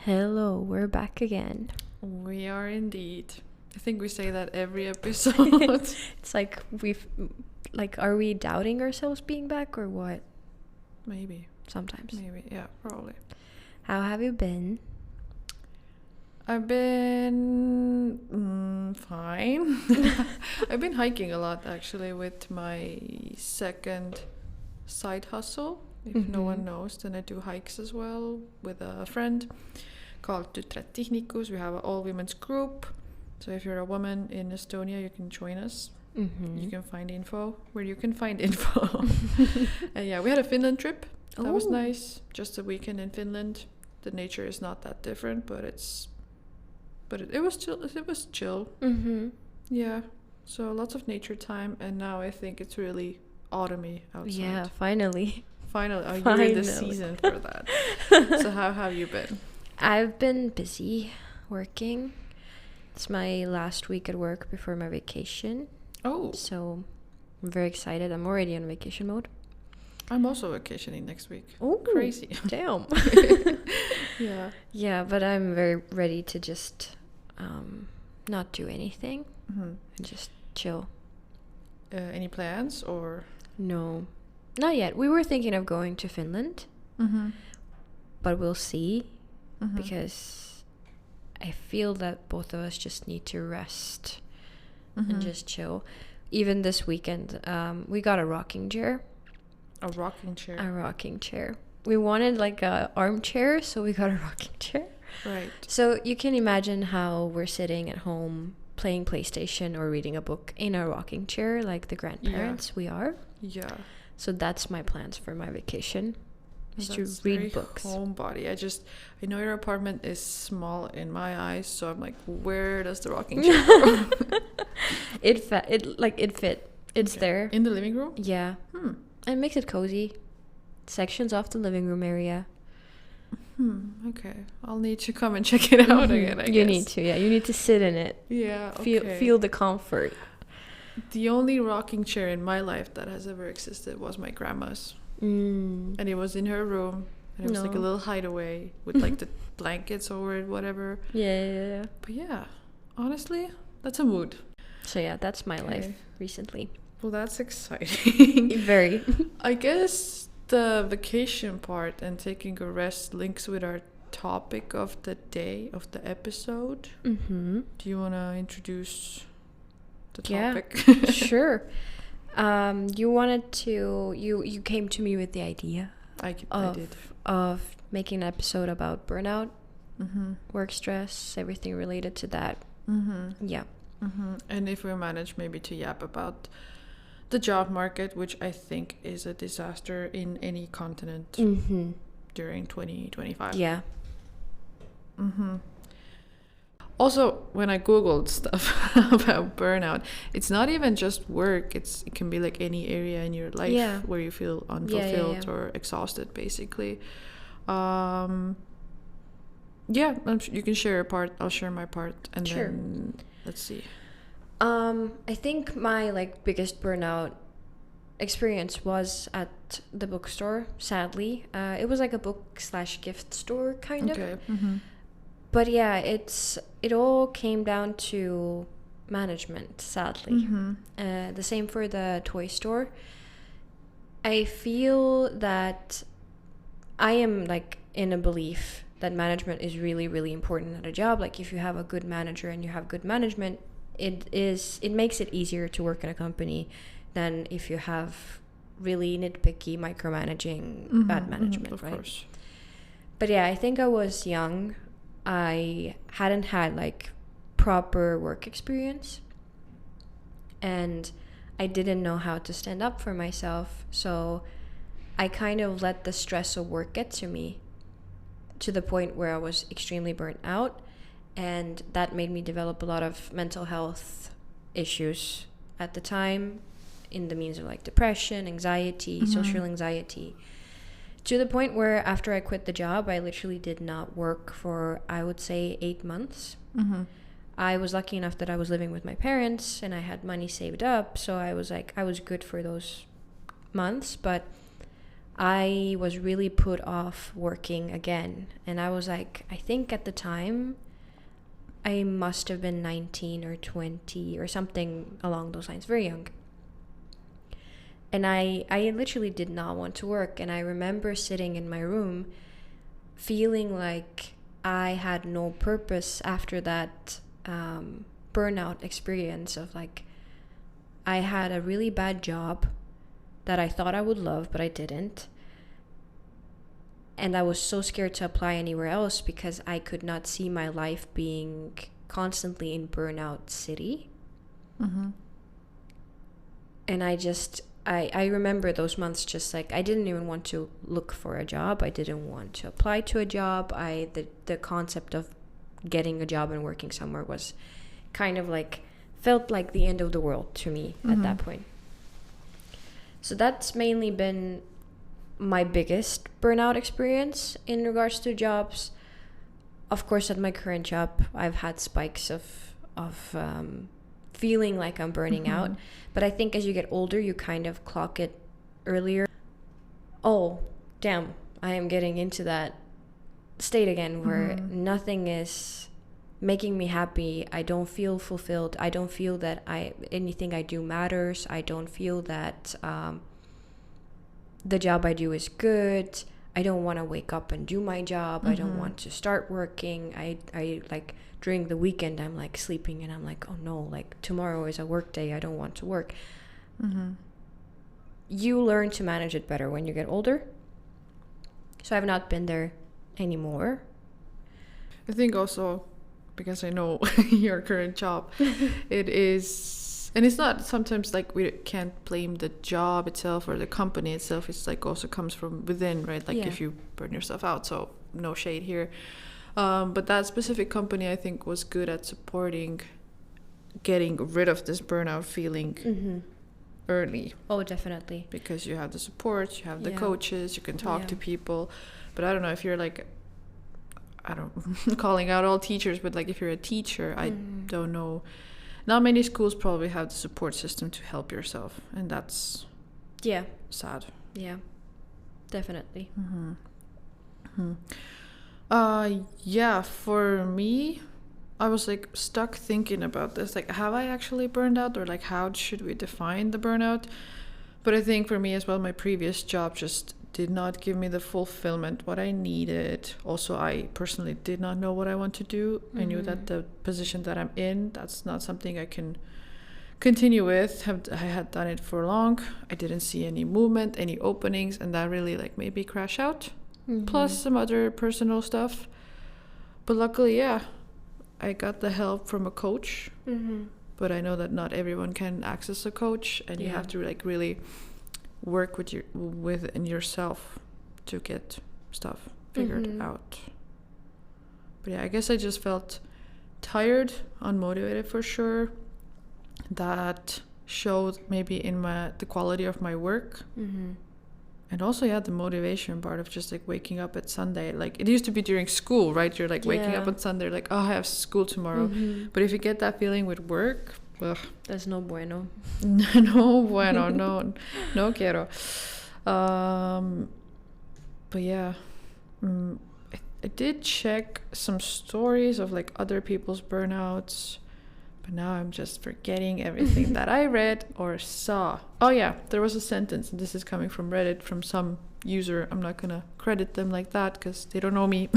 Hello, we're back again. We are indeed. I think we say that every episode. It's like are we doubting ourselves being back or what? Maybe. Sometimes. Maybe, yeah, probably. How have you been? I've been fine. I've been hiking a lot actually with my second side hustle. If no one knows, then I do hikes as well with a friend called Tehnikus. We have an all-women's group. So if you're a woman in Estonia, you can join us. You can find info where you can find info. And yeah, we had a Finland trip. That was nice. Just a weekend in Finland. The nature is not that different, but it was chill. It was chill. Yeah. So lots of nature time, and now I think it's really autumny outside. Yeah, finally. Finally, you're in the season for that. So how have you been? I've been busy working. It's my last week at work before my vacation. Oh. So I'm very excited. I'm already on vacation mode. I'm also vacationing next week. Oh, crazy. Damn. Yeah. Yeah, but I'm very ready to just not do anything and just chill. Any plans or? No, not yet. We were thinking of going to Finland, but we'll see because I feel that both of us just need to rest and just chill. Even this weekend, we got a rocking chair. A rocking chair. A rocking chair. We wanted like a armchair, so we got a rocking chair. Right. So you can imagine how we're sitting at home playing PlayStation or reading a book in a rocking chair like the grandparents we are. Yeah. So that's my plans for my vacation. Is to That's read very books. Homebody. I know your apartment is small in my eyes, so I'm like, where does the rocking chair go? It fit. It's there. In the living room? Yeah. It makes it cozy. Sections off the living room area. Okay. I'll need to come and check it out again, I guess. You need to, yeah. You need to sit in it. Yeah, okay. Feel the comfort. The only rocking chair in my life that has ever existed was my grandma's. And it was in her room. And it was like a little hideaway with like the blankets over it, whatever. Yeah. But yeah, honestly, that's a mood. So yeah, that's my life recently. Well, that's exciting. Very. I guess the vacation part and taking a rest links with our topic of the day, of the episode. Do you want to introduce the topic? Yeah, sure. You came to me with the idea I did. Of making an episode about burnout, work stress, everything related to that. Yeah. And if we manage maybe to yap about the job market, which I think is a disaster in any continent during 2025. Yeah. Also, when I Googled stuff about burnout, it's not even just work. It can be like any area in your life where you feel unfulfilled or exhausted, basically. You can share your part. I'll share my part, and then let's see. I think my biggest burnout experience was at the bookstore. Sadly, it was like a book/gift store kind of. But yeah, it all came down to management, sadly. The same for the toy store. I feel that I am in a belief that management is really, really important at a job. Like if you have a good manager and you have good management, it makes it easier to work in a company than if you have really nitpicky, micromanaging, bad management, of course. But yeah, I think I was young. I hadn't had proper work experience, and I didn't know how to stand up for myself, so I kind of let the stress of work get to me to the point where I was extremely burnt out, and that made me develop a lot of mental health issues at the time, in the means of depression, anxiety, social anxiety. To the point where after I quit the job, I literally did not work for, I would say, 8 months. I was lucky enough that I was living with my parents and I had money saved up. So I was good for those months. But I was really put off working again. And I was like, I think at the time, I must have been 19 or 20 or something along those lines, very young. And I literally did not want to work. And I remember sitting in my room feeling like I had no purpose after that burnout experience of like, I had a really bad job that I thought I would love, but I didn't. And I was so scared to apply anywhere else because I could not see my life being constantly in burnout city. Mm-hmm. And I remember those months just like, I didn't even want to look for a job. I didn't want to apply to a job. The concept of getting a job and working somewhere was kind of like, felt like the end of the world to me at that point. So that's mainly been my biggest burnout experience in regards to jobs. Of course, at my current job, I've had spikes of feeling like I'm burning out. But I think as you get older, you kind of clock it earlier. Oh, damn, I am getting into that state again where nothing is making me happy. I don't feel fulfilled. I don't feel that anything I do matters. I don't feel that the job I do is good. I don't want to wake up and do my job. I don't want to start working. I like during the weekend I'm like sleeping and I'm like, oh no, like tomorrow is a work day. I don't want to work. You learn to manage it better when you get older. So I've not been there anymore. I think also because I know your current job, it is, and it's not sometimes like we can't blame the job itself or the company itself. It's like also comes from within, right? Like if you burn yourself out, so no shade here. But that specific company I think was good at supporting getting rid of this burnout feeling early. Oh, definitely. Because you have the support, you have the coaches, you can talk to people. But I don't know if you're like, I don't calling out all teachers, but like if you're a teacher, I don't know. Not many schools probably have the support system to help yourself, and that's sad. Yeah, definitely. For me, I was like stuck thinking about this, like have I actually burned out, or like how should we define the burnout? But I think for me as well, my previous job just did not give me the fulfillment what I needed. Also, I personally did not know what I want to do. I knew that the position that I'm in, that's not something I can continue with. I had done it for long. I didn't see any movement, any openings, and that really like made me crash out. Plus some other personal stuff. But luckily, I got the help from a coach. But I know that not everyone can access a coach, and you have to like really work within yourself to get stuff figured out. But I guess I just felt tired, unmotivated for sure. That showed maybe in the quality of my work. And also the motivation part of just like waking up at Sunday. Like it used to be during school, right? You're like waking up on Sunday like, oh, I have school tomorrow. But if you get that feeling with work, ugh, that's no bueno. No bueno, no quiero. But I did check some stories of like other people's burnouts, but now I'm just forgetting everything that I read or saw. Oh yeah, there was a sentence, and this is coming from Reddit from some user. I'm not gonna credit them like that because they don't know me.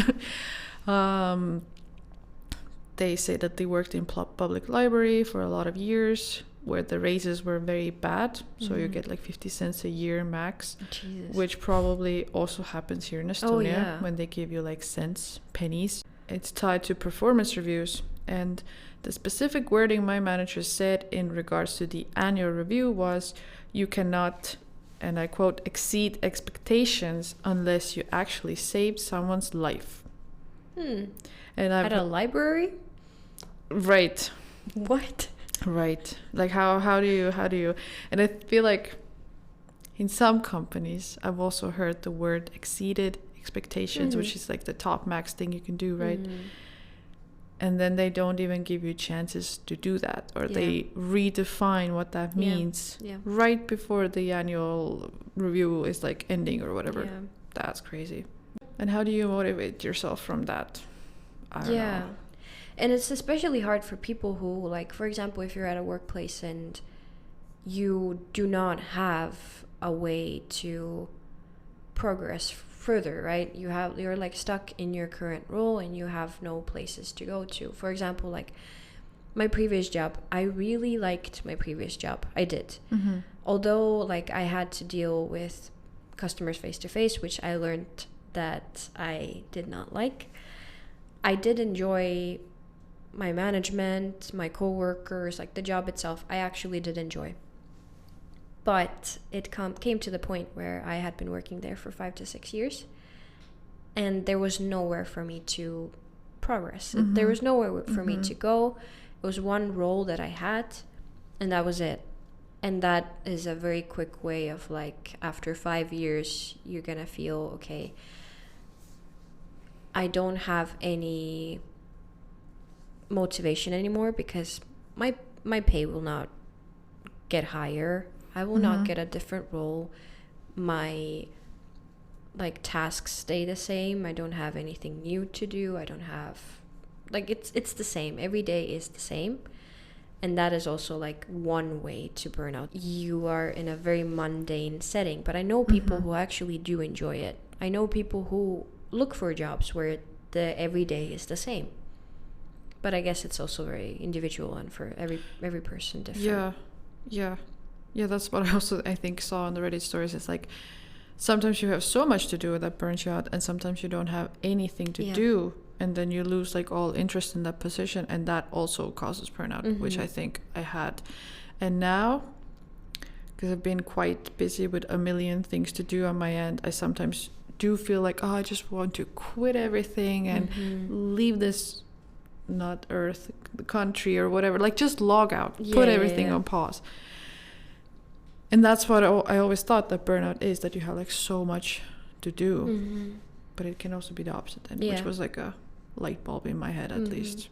They say that they worked in public library for a lot of years, where the raises were very bad. So you get like 50 cents a year max. Jesus. Which probably also happens here in Estonia when they give you like cents, pennies. It's tied to performance reviews. And the specific wording my manager said in regards to the annual review was, you cannot, and I quote, exceed expectations unless you actually saved someone's life. And at a library? Right. What? Right. Like how do you, and I feel like in some companies I've also heard the word exceeded expectations, which is like the top max thing you can do, right? and then they don't even give you chances to do that, or they redefine what that means right before the annual review is like ending or whatever. That's crazy. And how do you motivate yourself from that? I don't know. And it's especially hard for people who, like, for example, if you're at a workplace and you do not have a way to progress further, right? You're like stuck in your current role and you have no places to go to. For example, like my previous job, I really liked my previous job. I did. Although like I had to deal with customers face to face, which I learned that I did not like. I did enjoy my management, my coworkers, like the job itself. I actually did enjoy. But it came to the point where I had been working there for 5 to 6 years, and there was nowhere for me to progress. There was nowhere for me to go. It was one role that I had, and that was it. And that is a very quick way of, like, after 5 years, you're gonna feel, okay, I don't have any motivation anymore because my pay will not get higher. I will not get a different role. My like tasks stay the same. I don't have anything new to do. I don't have like it's the same. Every day is the same. And that is also like one way to burn out. You are in a very mundane setting, but I know people who actually do enjoy it. I know people who look for jobs where the everyday is the same. But I guess it's also very individual and for every person different. Yeah, that's what I think saw on the Reddit stories. It's like sometimes you have so much to do that burns you out, and sometimes you don't have anything to do, and then you lose like all interest in that position, and that also causes burnout, which I think I had. And now, because I've been quite busy with a million things to do on my end, I sometimes do feel like, I just want to quit everything and leave this not earth, the country or whatever, like just log out, put everything on pause. And that's what I always thought that burnout is, that you have like so much to do, but it can also be the opposite end, which was like a light bulb in my head at least.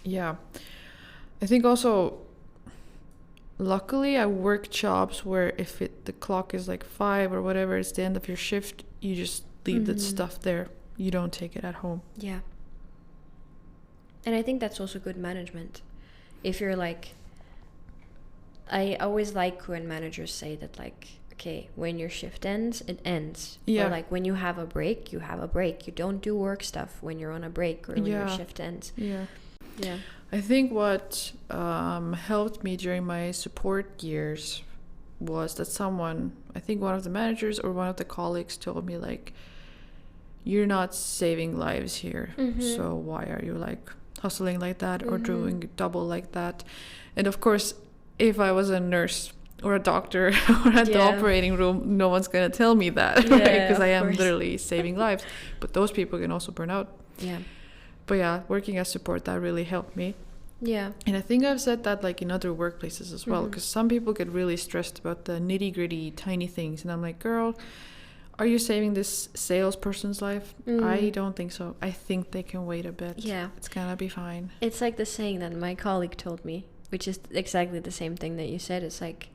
I think also luckily I work jobs where if the clock is like 5 or whatever, it's the end of your shift, you just leave that stuff there, you don't take it at home. And I think that's also good management. If you're like, I always like when managers say that, like, okay, when your shift ends, it ends. Or like when you have a break, you have a break. You don't do work stuff when you're on a break or when your shift ends. I think what helped me during my support years was that someone, I think one of the managers or one of the colleagues told me, like, you're not saving lives here. So why are you like hustling like that or doing double like that? And of course, if I was a nurse or a doctor or at the operating room, no one's going to tell me that, right? Because I am literally saving lives. But those people can also burn out. But working as support, that really helped me. And I think I've said that like in other workplaces as well, because some people get really stressed about the nitty-gritty tiny things. And I'm like, girl, are you saving this salesperson's life? I don't think so. I think they can wait a bit. It's going to be fine. It's like the saying that my colleague told me, which is exactly the same thing that you said. It's like,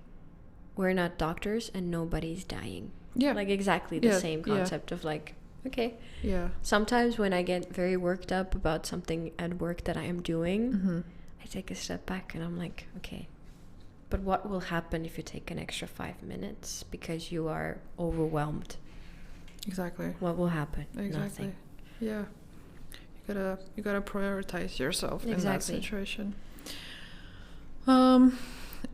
we're not doctors and nobody's dying. Like exactly the same concept of like, okay. Sometimes when I get very worked up about something at work that I am doing, I take a step back and I'm like, okay, but what will happen if you take an extra 5 minutes because you are overwhelmed? Exactly. What will happen? Exactly. Nothing. You gotta prioritize yourself in that situation.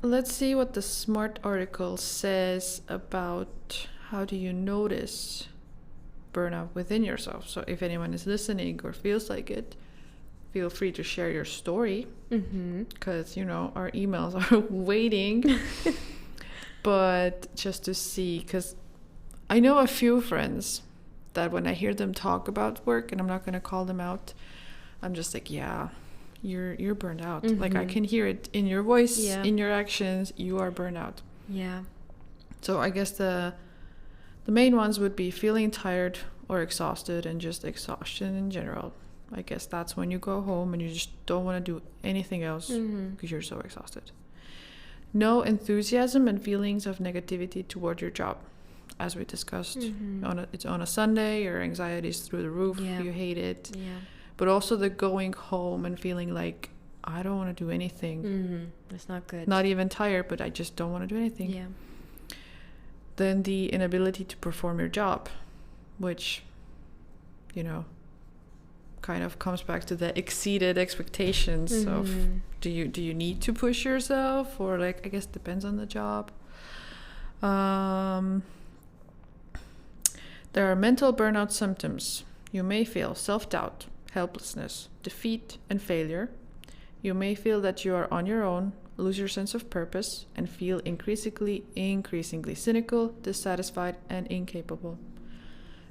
Let's see what the Smart article says about how do you notice burnout within yourself. So if anyone is listening or feels like it, feel free to share your story, because our emails are waiting. But just to see, because I know a few friends that when I hear them talk about work, and I'm not going to call them out, I'm just like, you're burned out. Like I can hear it in your voice, in your actions, you are burned out. So I guess the main ones would be feeling tired or exhausted, and just exhaustion in general. I guess that's when you go home and you just don't want to do anything else because you're so exhausted. No enthusiasm and feelings of negativity toward your job, as we discussed. It's on a Sunday, your anxiety is through the roof, you hate it. But also the going home and feeling like, I don't want to do anything. That's not good. Not even tired, but I just don't want to do anything. Then the inability to perform your job, which, you know, kind of comes back to the exceeded expectations of do you need to push yourself, or like, I guess depends on the job. There are mental burnout symptoms. You may feel self-doubt, helplessness, defeat, and failure. You may feel that you are on your own, lose your sense of purpose, and feel increasingly cynical, dissatisfied, and incapable.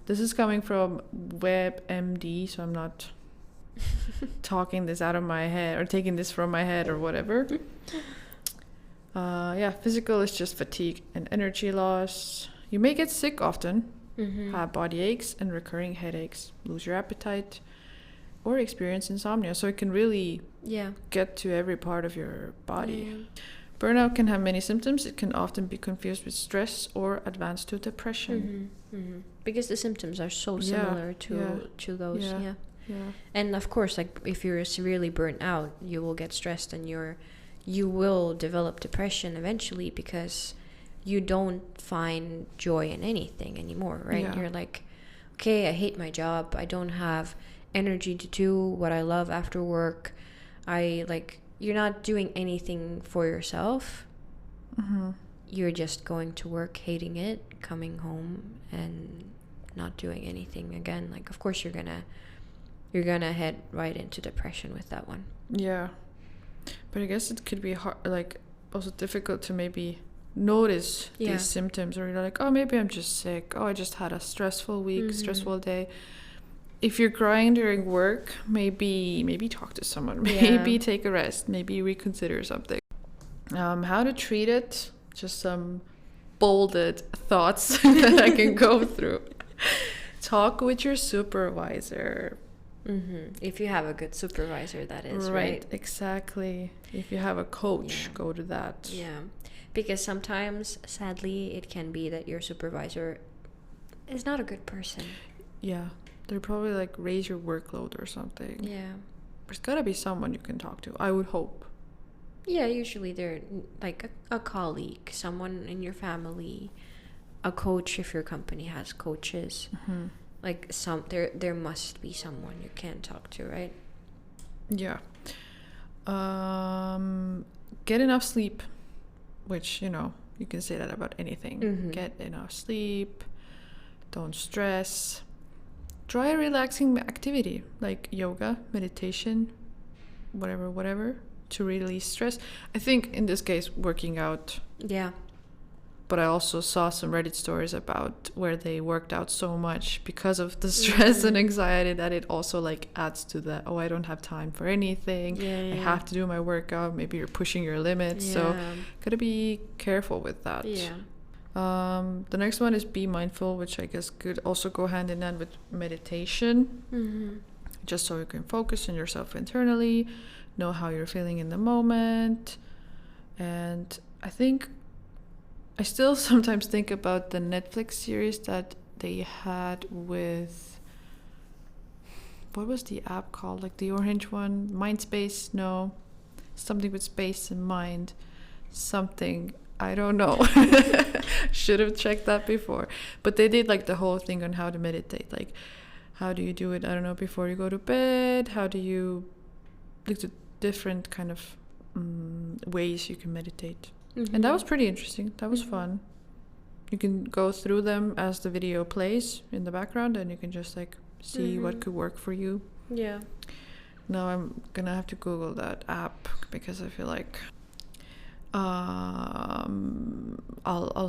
This is coming from WebMD, so I'm not talking this out of my head or taking this from my head or whatever. Physical is just fatigue and energy loss. You may get sick often, have body aches and recurring headaches, lose your appetite, or experience insomnia. So it can really get to every part of your body. Burnout can have many symptoms. It can often be confused with stress or advance to depression. Because the symptoms are so similar to those. And of course, like if you're severely burnt out, you will get stressed and you will develop depression eventually, because you don't find joy in anything anymore, right? You're like, okay, I hate my job. I don't have energy to do what I love after work. You're not doing anything for yourself. You're just going to work, hating it, coming home and not doing anything again. Like, of course you're gonna head right into depression with that one. But I guess it could be hard, like also difficult to maybe notice these symptoms, or you're like, oh, maybe I'm just sick, oh, I just had a stressful week, stressful day. If you're crying during work, maybe talk to someone, maybe take a rest, maybe reconsider something. How to treat it, just some bolded thoughts that I can go through. Talk with your supervisor. If you have a good supervisor, that is, right? Exactly. If you have a coach, go to that. Because sometimes, sadly, it can be that your supervisor is not a good person. They're probably like, raise your workload or something. There's gotta be someone you can talk to, I would hope. Usually they're like a colleague, someone in your family, a coach if your company has coaches. Like there must be someone you can talk to, right? Get enough sleep, which, you know, you can say that about anything. Get enough sleep, don't stress. Try a relaxing activity like yoga, meditation, whatever, to release stress. I think in this case, working out. But I also saw some Reddit stories about where they worked out so much because of the stress and anxiety that it also like adds to the, I don't have time for anything. I have to do my workout. Maybe you're pushing your limits. So gotta be careful with that. The next one is be mindful, which I guess could also go hand in hand with meditation. Just so you can focus on yourself internally, know how you're feeling in the moment. And I think I still sometimes think about the Netflix series that they had with, what was the app called? Like the orange one? Mindspace? No. Something with space and mind. Something. I don't know. Should have checked that before. But they did like the whole thing on how to meditate. Like, how do you do it? I don't know, before you go to bed? How do you, like the different kind of ways you can meditate. And that was pretty interesting. That was fun. You can go through them as the video plays in the background, and you can just like see what could work for you. Now I'm gonna have to Google that app because I feel like I'll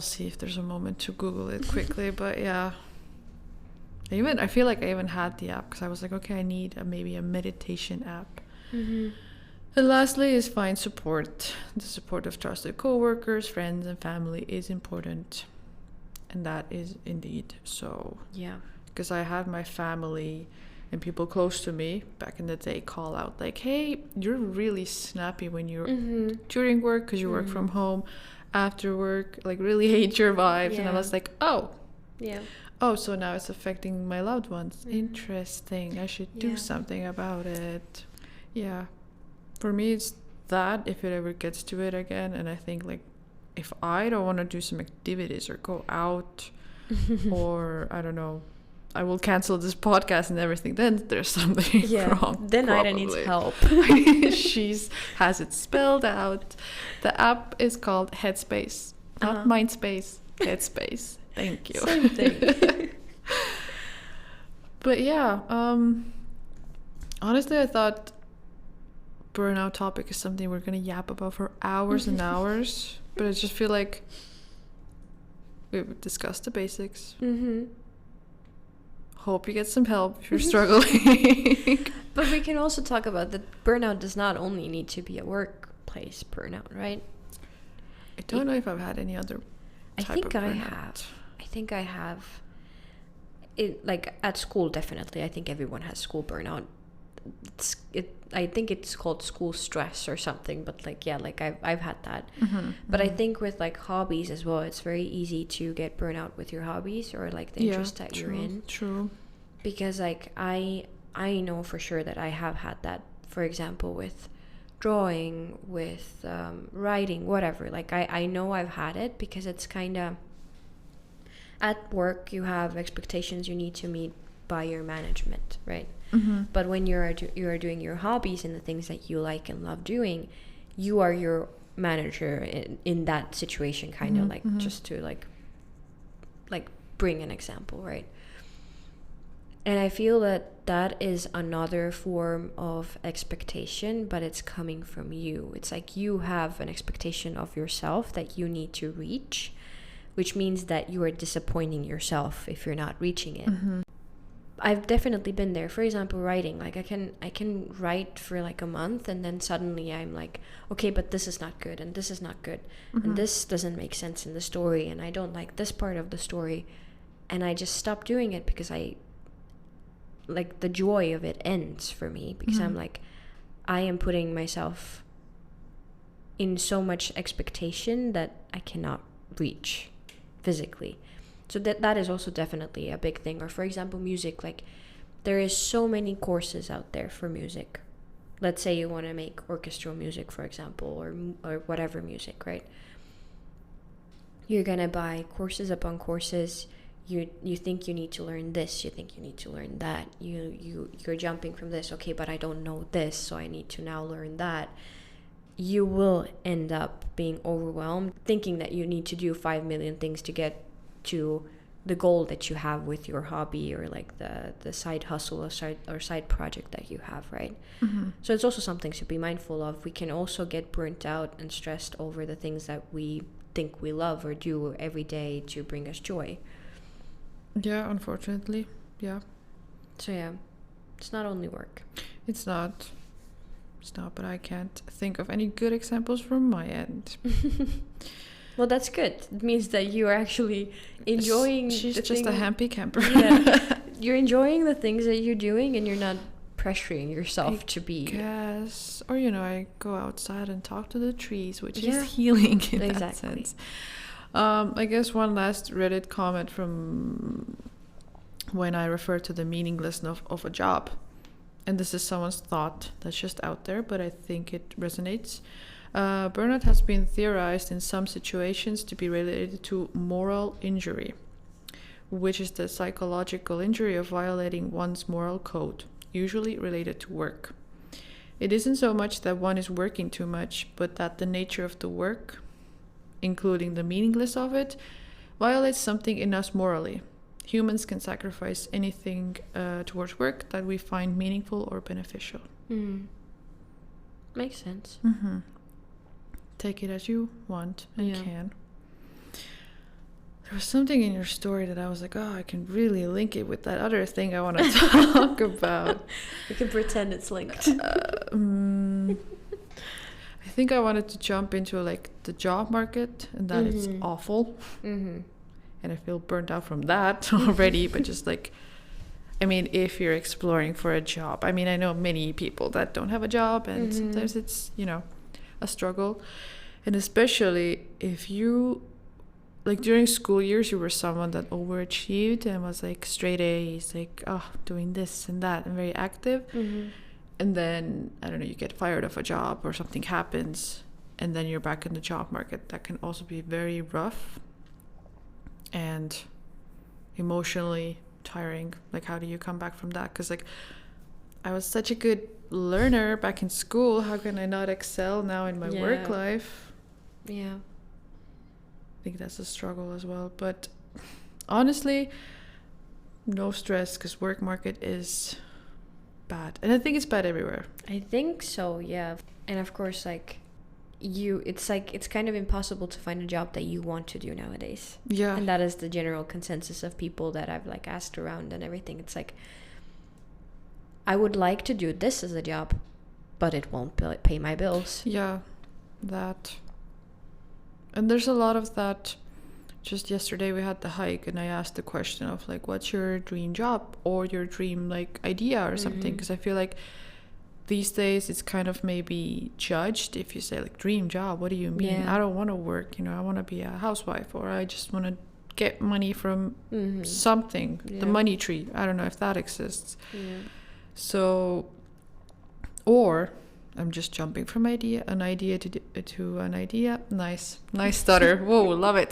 see if there's a moment to Google it quickly. But I feel like I even had the app because I was like, okay, I need maybe a meditation app. And lastly is find support. The support of trusted co-workers, friends, and family is important. And that is indeed so. Because I have my family and people close to me back in the day call out like, hey, you're really snappy when you're during work because you work from home, after work, like really hate your vibes. And I was like, oh, so now it's affecting my loved ones. Interesting. I should do something about it. Yeah, for me it's that, if it ever gets to it again. And I think like if I don't want to do some activities or go out or I don't know, I will cancel this podcast and everything, then there's something wrong. Then Ida needs help. She has it spelled out. The app is called Headspace, not Mindspace. Headspace. Thank you. Same thing. But yeah, honestly, I thought burnout topic is something we're gonna yap about for hours and hours. But I just feel like we've discussed the basics. Hope you get some help if you're struggling. But we can also talk about that burnout does not only need to be a workplace burnout, right? I don't know if I've had any other type of burnout. I think I have. It, like at school, definitely. I think everyone has school burnout. I think it's called school stress or something, but like I've had that. But I think with like hobbies as well, it's very easy to get burnout with your hobbies or like the interest that you're in. True. Because like I know for sure that I have had that. For example, with drawing, with writing, whatever. Like I know I've had it because it's kind of at work you have expectations you need to meet by your management, right? But when you are doing your hobbies and the things that you like and love doing, you are your manager in that situation, kind of like just to like bring an example, right? And I feel that is another form of expectation, but it's coming from you. It's like you have an expectation of yourself that you need to reach, which means that you are disappointing yourself if you're not reaching it. I've definitely been there. For example, writing. Like I can write for like a month and then suddenly I'm like, okay, but this is not good and this is not good and this doesn't make sense in the story and I don't like this part of the story, and I just stop doing it because I like the joy of it ends for me because I'm like, I am putting myself in so much expectation that I cannot reach physically. So that is also definitely a big thing. Or for example, music. Like there is so many courses out there for music. Let's say you want to make orchestral music, for example, or whatever music, right? You're gonna buy courses upon courses. You think you need to learn this. You think you need to learn that. You're jumping from this. Okay, but I don't know this, so I need to now learn that. You will end up being overwhelmed, thinking that you need to do 5 million things to get to the goal that you have with your hobby or like the side hustle or side project that you have, right? So it's also something to be mindful of. We can also get burnt out and stressed over the things that we think we love or do every day to bring us joy. Yeah, unfortunately. Yeah. So yeah, it's not only work. It's not, but I can't think of any good examples from my end. Well, that's good. It means that you are actually enjoying. She's just a happy camper. Yeah, you're enjoying the things that you're doing, and you're not pressuring yourself to be. Yes, or I go outside and talk to the trees, which is healing in that sense. I guess one last Reddit comment from when I refer to the meaninglessness of a job, and this is someone's thought that's just out there, but I think it resonates. Burnout has been theorized in some situations to be related to moral injury, which is the psychological injury of violating one's moral code, usually related to work. It isn't so much that one is working too much, but that the nature of the work, including the meaninglessness of it, violates something in us morally. Humans can sacrifice anything towards work that we find meaningful or beneficial. Makes sense. Take it as you want and can. There was something in your story that I was like, I can really link it with that other thing I want to talk about. We can pretend it's linked. I think I wanted to jump into like the job market and that it's awful. And I feel burnt out from that already, but just like I mean, if you're exploring for a job. I mean, I know many people that don't have a job, and sometimes it's, you know, a struggle. And especially if you, like during school years, you were someone that overachieved and was like straight A's, like, doing this and that and very active. And then, I don't know, you get fired of a job or something happens, and then you're back in the job market. That can also be very rough and emotionally tiring. Like, how do you come back from that? Because, like, I was such a good learner back in school. How can I not excel now in my work life? Yeah. I think that's a struggle as well. But honestly, no stress, because work market is bad. And I think it's bad everywhere. I think so, yeah. And of course, like, it's kind of impossible to find a job that you want to do nowadays. Yeah. And that is the general consensus of people that I've like asked around and everything. It's like, I would like to do this as a job, but it won't pay my bills. Yeah, that. And there's a lot of that. Just yesterday we had the hike, and I asked the question of like, what's your dream job or your dream like idea or something? Because I feel like these days it's kind of maybe judged if you say like dream job. What do you mean? I don't want to work, you know, I want to be a housewife, or I just want to get money from something, the money tree. I don't know if that exists. So, or I'm just jumping from an idea to an idea. Nice stutter. Whoa, love it.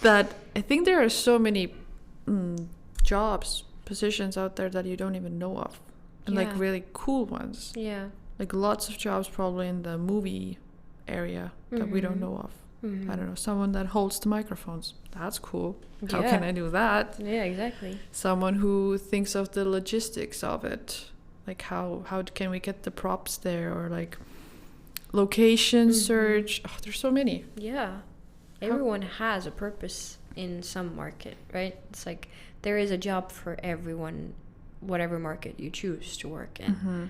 That I think there are so many jobs, positions out there that you don't even know of. And like really cool ones. Yeah. Like lots of jobs probably in the movie area that we don't know of. I don't know, someone that holds the microphones. That's cool. How can I do that? Yeah, exactly. Someone who thinks of the logistics of it. Like how can we get the props there, or like location search. Oh, there's so many. Yeah. Everyone has a purpose in some market, right? It's like there is a job for everyone, whatever market you choose to work in.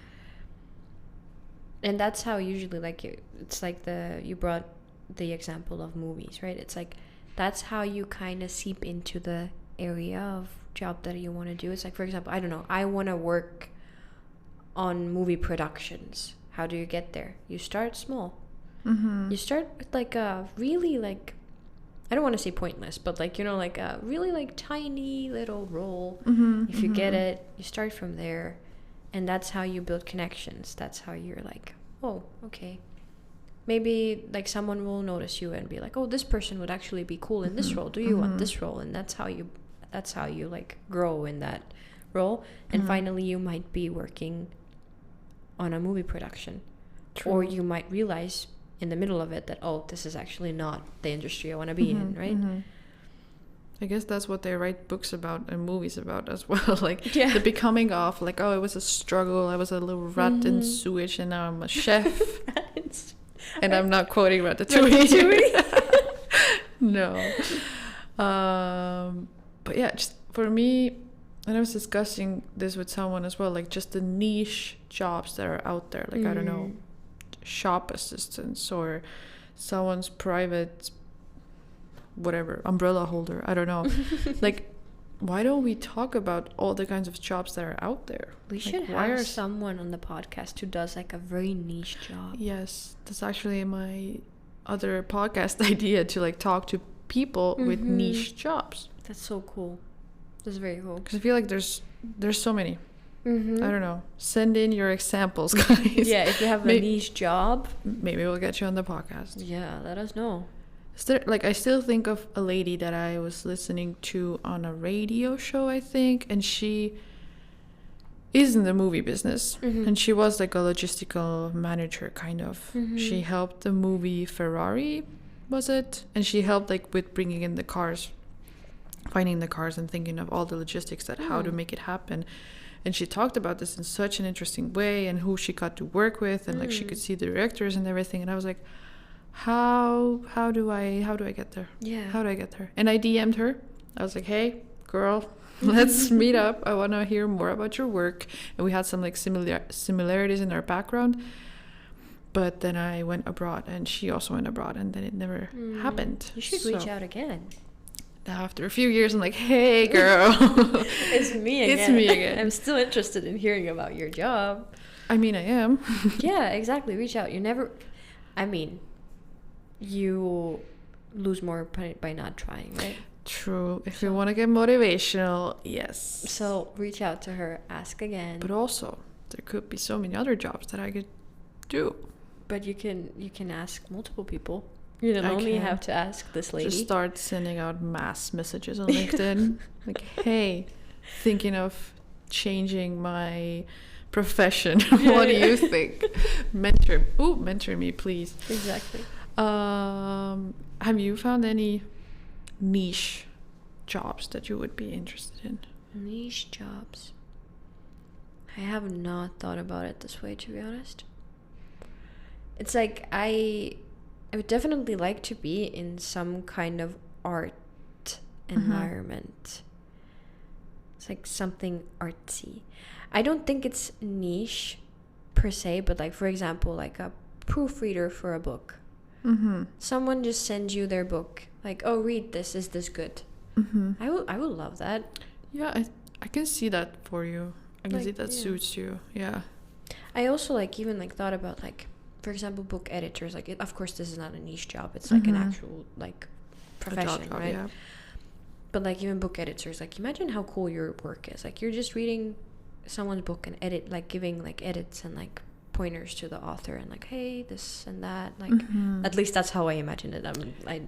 And that's how usually, like, it's like you brought the example of movies, right? It's like that's how you kind of seep into the area of job that you want to do. It's like, for example, I don't know, I want to work on movie productions. How do you get there? You start small. You start with like a really, like, I don't want to say pointless, but like, you know, like a really like tiny little role. If you get it, you start from there, and that's how you build connections. That's how you're like, oh, okay, maybe like someone will notice you and be like, oh, this person would actually be cool in this role. Do you want this role? And that's how you like grow in that role. And finally you might be working on a movie production. Or you might realize in the middle of it that, oh, this is actually not the industry I want to be in, right? I guess that's what they write books about and movies about as well. Like the becoming of, like, oh, it was a struggle, I was a little rat in sewage, and now I'm a chef. And I'm not quoting Ratatouille. No. But yeah, just for me, and I was discussing this with someone as well, like just the niche jobs that are out there. Like, I don't know, shop assistants or someone's private, whatever, umbrella holder. I don't know. Like, why don't we talk about all the kinds of jobs that are out there? We should have someone on the podcast who does like a very niche job. Yes, that's actually my other podcast idea, to like talk to people with niche jobs. That's so cool. That's very cool. Because I feel like there's so many. I don't know. Send in your examples, guys. Yeah, if you have a niche job, maybe we'll get you on the podcast. Yeah, let us know. Like, I still think of a lady that I was listening to on a radio show, I think, and she is in the movie business, and she was like a logistical manager, kind of. She helped the movie Ferrari, was it? And she helped like with bringing in the cars, finding the cars, and thinking of all the logistics that how to make it happen. And she talked about this in such an interesting way, and who she got to work with, and like she could see the directors and everything. And I was like, how do I get there? Yeah. How do I get there? And I DM'd her. I was like, hey, girl, let's meet up. I want to hear more about your work. And we had some like similarities in our background. But then I went abroad, and she also went abroad, and then it never happened. You should reach out again. after a few years, I'm like, hey, girl. It's me again. It's me again. I'm still interested in hearing about your job. I mean, I am. Yeah, exactly. Reach out. You never... I mean, you lose more by not trying, right? True. If you want to get motivational, yes. So reach out to her, ask again. But also, there could be so many other jobs that I could do. But you can ask multiple people. You don't only have to ask this lady. Just start sending out mass messages on LinkedIn. Like, hey, thinking of changing my profession. What do you think? Mentor me, please. Exactly. Have you found any niche jobs that you would be interested in? Niche jobs. I have not thought about it this way, to be honest. It's like I would definitely like to be in some kind of art environment. It's like something artsy. I don't think it's niche per se, but like, for example, like a proofreader for a book. Someone just sends you their book, like, oh, read this, is this good? I would love that. Yeah, I can see that for you. I can Like, see that suits you. Yeah. I also like even like thought about like, for example, book editors. Like, of course, this is not a niche job. It's like an actual like profession, right? Yeah. But like even book editors, like imagine how cool your work is. Like you're just reading someone's book and giving like edits and like pointers to the author and like, hey, this and that. Like at least that's how I imagine it.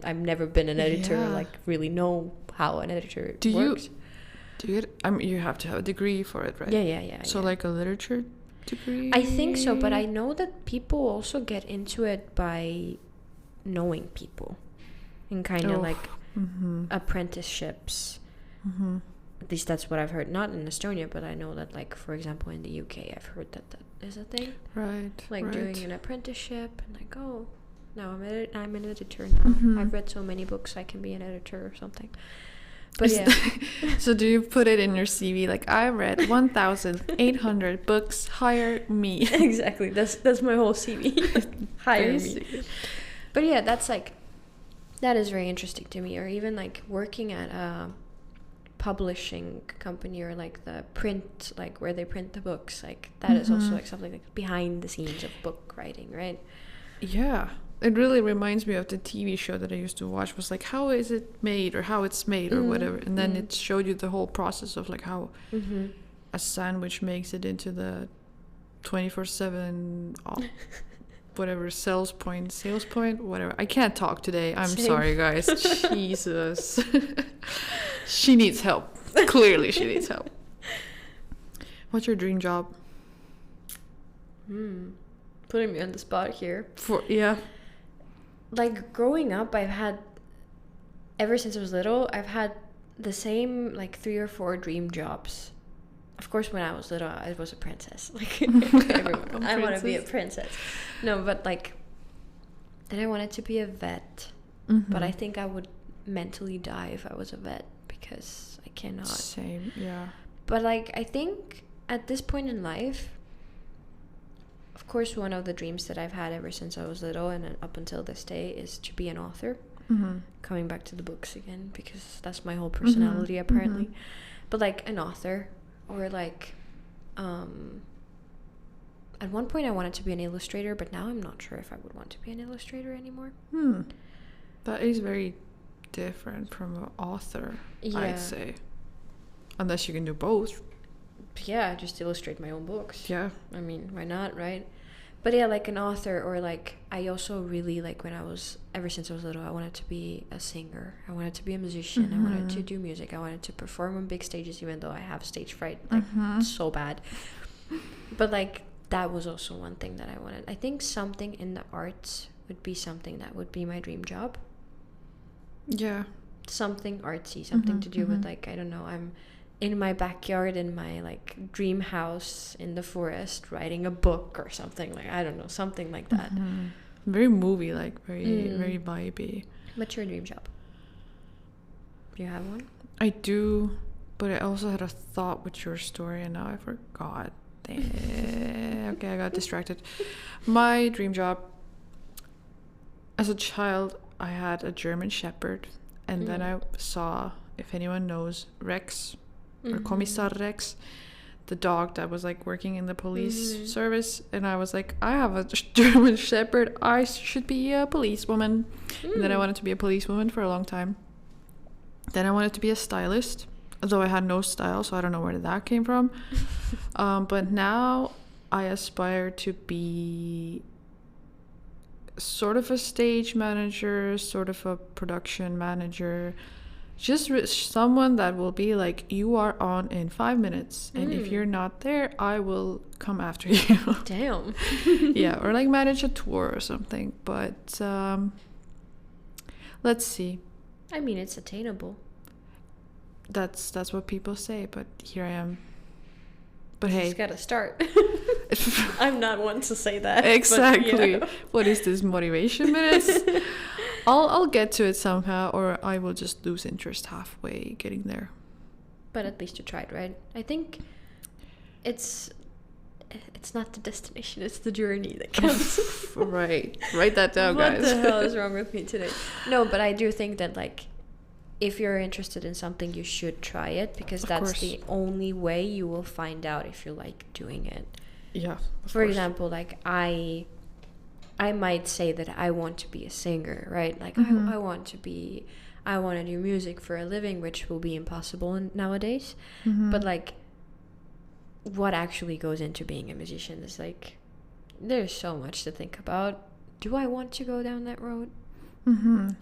I've never been an editor, like really know how an editor works. You have to have a degree for it, right? Yeah. So like a literature degree? I think so, but I know that people also get into it by knowing people and kind of like apprenticeships. At least that's what I've heard. Not in Estonia, but I know that, like, for example, in the UK, I've heard that is a thing. Right. Like doing an apprenticeship and like, oh, now I'm an editor now. I've read so many books, I can be an editor or something. But yeah. So do you put it in your CV like, I read 1,800 books, hire me? Exactly. That's my whole CV. Hire me. But yeah, that is very interesting to me. Or even like working at a publishing company or like the print, like where they print the books, like that is also like something like behind the scenes of book writing, right? Yeah. It really reminds me of the TV show that I used to watch. Was like, how is it made or how it's made or whatever. And then it showed you the whole process of like how a sandwich makes it into the 24/7 whatever sales point, whatever. I can't talk today. I'm sorry, guys. Jesus. She needs help. Clearly she needs help. What's your dream job? Putting me on the spot here. Like growing up, ever since I was little, I've had the same like 3 or 4 dream jobs. Of course, when I was little, I was a princess. Like everyone, I want to be a princess. No, but like, then I wanted to be a vet. But I think I would mentally die if I was a vet because I cannot. Same, yeah. But like, I think at this point in life, of course, one of the dreams that I've had ever since I was little and up until this day is to be an author. Coming back to the books again, because that's my whole personality apparently. But like an author, or like at one point I wanted to be an illustrator, but now I'm not sure if I would want to be an illustrator anymore. That is very different from an author, I'd say. Unless you can do both. Yeah, just illustrate my own books. Yeah. I mean, why not, right? But yeah, like an author, or like, I also really, like, ever since I was little, I wanted to be a singer. I wanted to be a musician. I wanted to do music. I wanted to perform on big stages, even though I have stage fright, like, so bad. But, like, that was also one thing that I wanted. I think something in the arts would be something that would be my dream job. Yeah. Something artsy, something to do with, like, I don't know, I'm in my backyard in my like dream house in the forest writing a book or something, like, I don't know, something like that. Very movie like, very vibey. What's your dream job? Do you have one? I do, but I also had a thought with your story and now I forgot. Okay, I got distracted. My dream job, as a child I had a German Shepherd, And then I saw, if anyone knows, Rex or Kommissar Rex, the dog that was like working in the police service. And I was like, I have a German Shepherd. I should be a policewoman. And then I wanted to be a policewoman for a long time. Then I wanted to be a stylist, although I had no style, so I don't know where that came from. But now I aspire to be sort of a stage manager, sort of a production manager, just someone that will be like, you are on in 5 minutes, and if you're not there, I will come after you. Damn. Yeah, or like manage a tour or something. But let's see. I mean, it's attainable. That's what people say, but here I am. But hey, just gotta start. I'm not one to say that. Exactly. But, What is this, motivation minutes? I'll get to it somehow, or I will just lose interest halfway getting there. But at least you tried, right? I think it's not the destination, it's the journey that counts. Right. Write that down, guys. What the hell is wrong with me today? No, but I do think that, like, if you're interested in something, you should try it, because that's the only way you will find out if you like doing it. Yeah. For example, like I might say that I want to be a singer, right? Like I want to do music for a living, which will be impossible nowadays. But like, what actually goes into being a musician is like, there's so much to think about. Do I want to go down that road?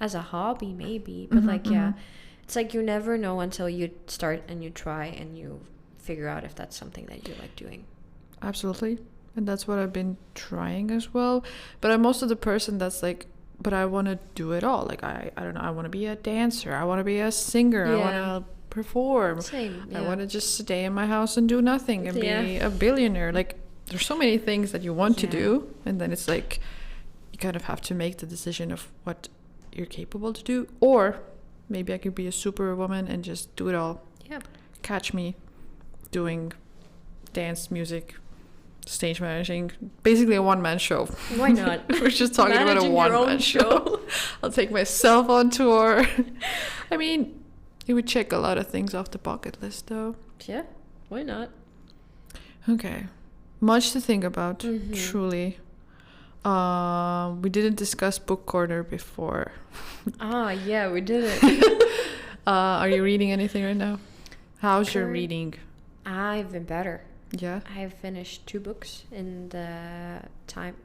As a hobby, maybe, but it's like you never know until you start and you try and you figure out if that's something that you like doing. Absolutely. And that's what I've been trying as well. But I'm also the person that's like, but I want to do it all. Like, I don't know, I want to be a dancer, I want to be a singer, I want to perform. Same, I want to just stay in my house and do nothing and be a billionaire. Like, there's so many things that you want to do, and then it's like you kind of have to make the decision of what you're capable to do. Or maybe I could be a superwoman and just do it all. Yeah. Catch me doing dance, music, stage managing, basically a one-man show. Why not? We're just talking about a one-man show. I'll take myself on tour. I mean, it would check a lot of things off the bucket list, though. Yeah, why not? Okay. Much to think about, truly. We didn't discuss book corner before. Yeah, we did it. Are you reading anything right now? How's your reading? I've been better. Yeah. I've finished 2 books in the time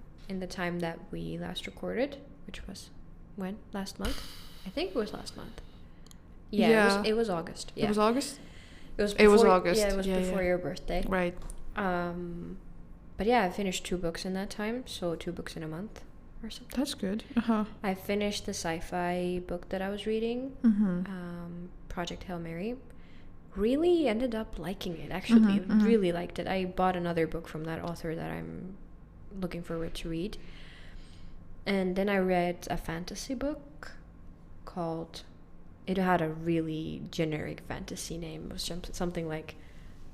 that we last recorded, which was when? Last month? I think it was last month. Yeah. It was August. Yeah. It was August? It was August. Yeah, it was before your birthday. Right. But yeah, I finished 2 books in that time, so 2 books in a month or something. That's good. I finished the sci-fi book that I was reading, Project Hail Mary. Really ended up liking it, actually. Really liked it. I bought another book from that author that I'm looking forward to read. And then I read a fantasy book called... It had a really generic fantasy name. It was something like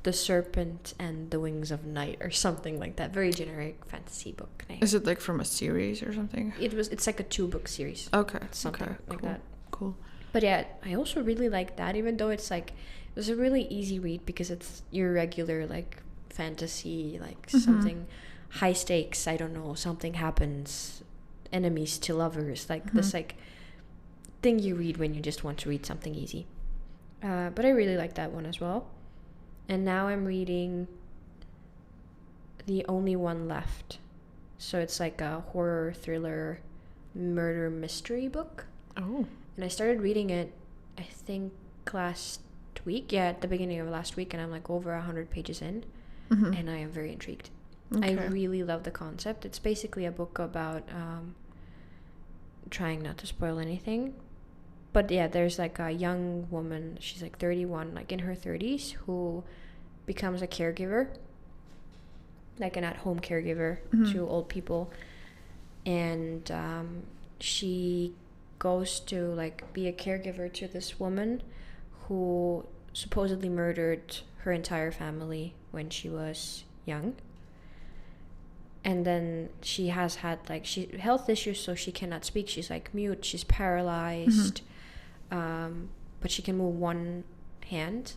The Serpent and the Wings of Night or something like that. Very generic fantasy book name. Is it like from a series or something? It's like a 2-book series. Okay. Something like that. Cool. But yeah, I also really like that, even though it's like, it was a really easy read because it's your regular like fantasy, like something high stakes, I don't know, something happens, enemies to lovers, like this like thing you read when you just want to read something easy. But I really like that one as well. And now I'm reading The Only One Left. So it's like a horror thriller murder mystery book. Oh. And I started reading it, I think, last week. Yeah, at the beginning of last week. And I'm like over 100 pages in. And I am very intrigued. Okay. I really love the concept. It's basically a book about trying not to spoil anything. But yeah, there's like a young woman, she's like 31, like in her 30s, who becomes a caregiver, like an at-home caregiver to old people. And she goes to like be a caregiver to this woman who supposedly murdered her entire family when she was young. And then she has had like health issues, so she cannot speak. She's like mute, she's paralyzed. but she can move one hand,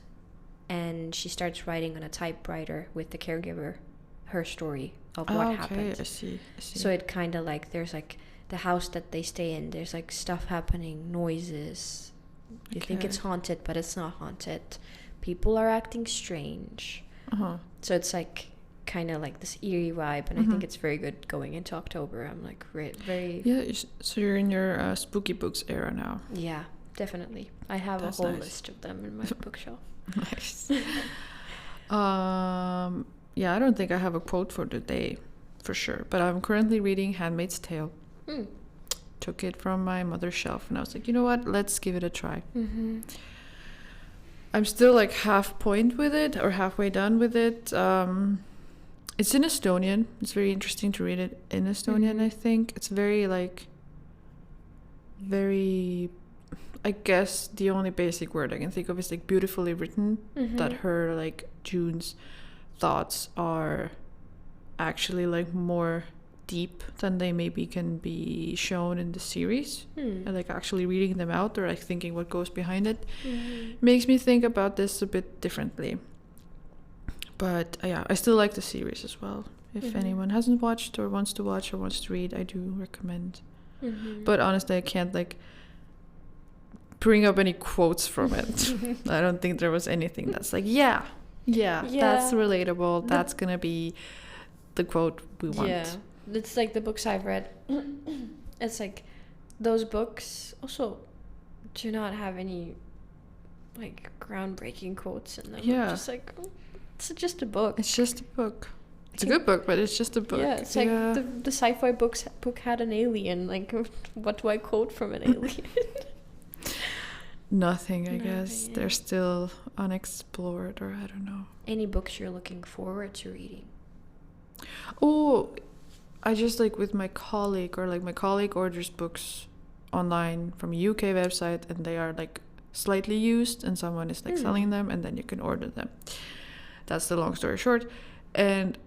and she starts writing on a typewriter with the caregiver her story of what happened. I see. So it kind of like, there's like the house that they stay in, there's like stuff happening, noises. You think it's haunted, but it's not haunted. People are acting strange. So it's like kind of like this eerie vibe, and I think it's very good going into October. I'm like very so you're in your spooky books era now. Yeah, definitely. I have That's a whole nice. list of them in my bookshelf. Nice. Yeah, I don't think I have a quote for the day for sure, but I'm currently reading Handmaid's Tale. Took it from my mother's shelf, and I was like, you know what, let's give it a try. I'm still like half point with it, or halfway done with it. It's in Estonian. It's very interesting to read it in Estonian. I think it's very I guess the only basic word I can think of is like beautifully written. That her, like, June's thoughts are actually like more deep than they maybe can be shown in the series. And like actually reading them out, or like thinking what goes behind it, makes me think about this a bit differently. But yeah, I still like the series as well. If anyone hasn't watched or wants to watch or wants to read, I do recommend. But honestly, I can't like bring up any quotes from it. I don't think there was anything that's like, yeah, that's relatable. That's gonna be the quote we want. Yeah, it's like the books I've read. It's like those books also do not have any like groundbreaking quotes in them. Yeah. I'm just like, it's just a book. It's just a book. It's a good book, but it's just a book. Yeah, it's like the sci-fi book had an alien. Like, what do I quote from an alien? Nothing, I guess. They're still unexplored, or I don't know. Any books you're looking forward to reading? Oh, I just like with my colleague, or like my colleague orders books online from a UK website, and they are like slightly used, and someone is like selling them, and then you can order them. That's the long story short. And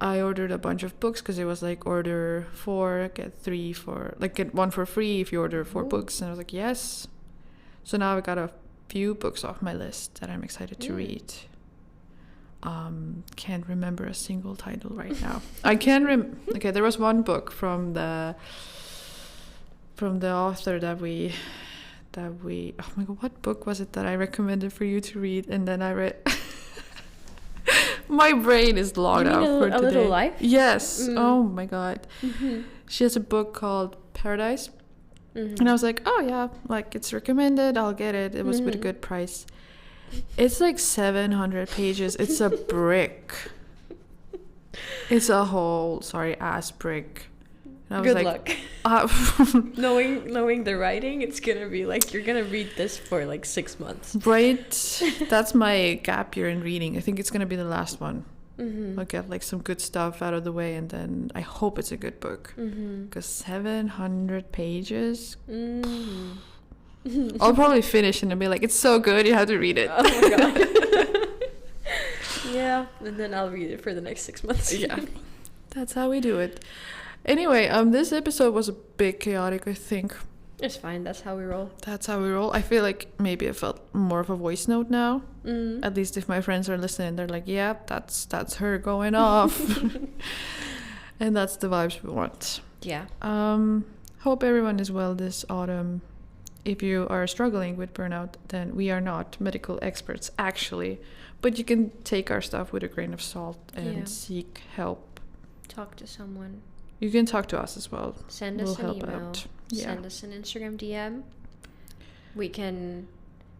I ordered a bunch of books because it was like order 4, get 3 for, like get 1 for free if you order 4 books. And I was like, yes. So now I got a few books off my list that I'm excited to read. Can't remember a single title right now. I can okay, there was one book from the author that we oh my god, what book was it that I recommended for you to read, and then I read my brain is logged out for today. A Little Life? Yes. Oh my god. She has a book called Paradise. And I was like, oh yeah, like it's recommended, I'll get it. It was with a good price. It's like 700 pages. It's a brick. It's a whole ass brick. And I was good like, luck. Knowing the writing, it's gonna be like you're gonna read this for like 6 months. Right. That's my gap year in reading. I think it's gonna be the last one. I'll get like some good stuff out of the way, and then I hope it's a good book. Because 700 pages. I'll probably finish and I'll be like, it's so good, you have to read it. Oh my god. Yeah, and then I'll read it for the next 6 months. Yeah, that's how we do it. Anyway, this episode was a bit chaotic, I think. It's fine, that's how we roll. That's how we roll. I feel like maybe I felt more of a voice note now. At least if my friends are listening, they're like, yeah, that's her going off. And that's the vibes we want. Yeah. Hope everyone is well this autumn. If you are struggling with burnout, then we are not medical experts, actually. But you can take our stuff with a grain of salt and seek help. Talk to someone. You can talk to us as well. Send us an email. Send us an Instagram DM.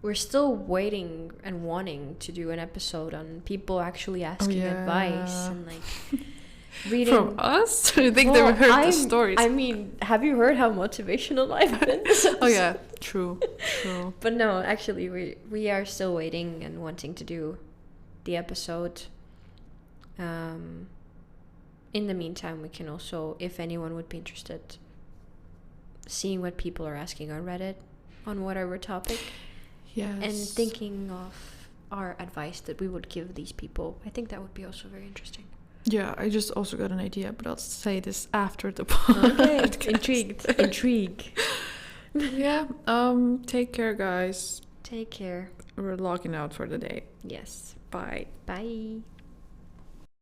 We're still waiting and wanting to do an episode on people actually asking advice and like reading from us. I think they heard the stories. I mean, have you heard how motivational I've been? Oh yeah, true. But no, actually, we are still waiting and wanting to do the episode. In the meantime, we can also, if anyone would be interested, seeing what people are asking on Reddit on whatever topic. Yes. And thinking of our advice that we would give these people. I think that would be also very interesting. Yeah, I just also got an idea, but I'll say this after the podcast. Okay, intrigue. Yeah. Take care, guys. Take care. We're logging out for the day. Yes. Bye. Bye.